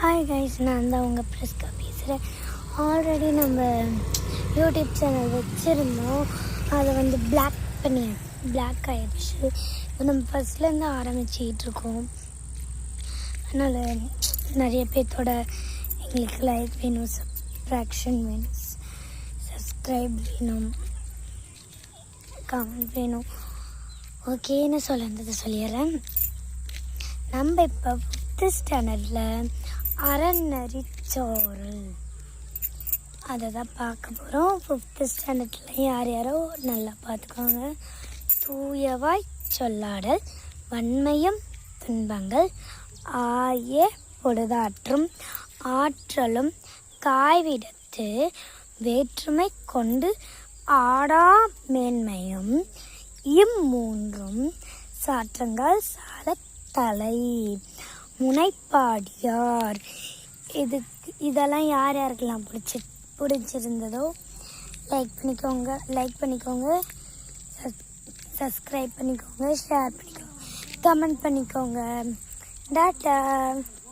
Hi guys, நான் தான் உங்கள் ப்ரெஸ்கா பேசுகிறேன். ஆல்ரெடி நம்ம யூடியூப் சேனல் வச்சுருந்தோம். அதை பிளாக் ஆகிடுச்சு. இப்போ நம்ம ஃபஸ்ட்லேருந்து ஆரம்பிச்சிக்கிட்ருக்கோம். அதனால் நிறைய பேர்த்தோட எங்களுக்கு லைக் வேணும், சப்ஸ்கிரிப்ஷன் வேணும், சப்ஸ்கிரைப் வேணும், கமெண்ட் வேணும். ஓகேன்னு சொல்லிடுறேன். நம்ம இப்போ 5th ஸ்டாண்டர்டில் அறநெறிச்சாரல் அதை தான் பார்க்க போகிறோம். 5th ஸ்டாண்டர்டில் யார் யாரோ நல்லா பார்த்துக்கோங்க. தூயவாய் சொல்லாடல், வன்மையும் துன்பங்கள், ஆய பொழுதாற்றும் ஆற்றலும், காய்விடத்து வேற்றுமை கொண்டு ஆடா மேன்மையும், இம்மூன்றும் சாற்றங்கள் சால தலை, முனைப்பாடியார். இதெல்லாம் யார் யாருக்கெல்லாம் பிடிச்சிருந்ததோ லைக் பண்ணிக்கோங்க, சப்ஸ்கிரைப் பண்ணிக்கோங்க, ஷேர் பண்ணிக்கோங்க, கமெண்ட் பண்ணிக்கோங்க. டாட்டா.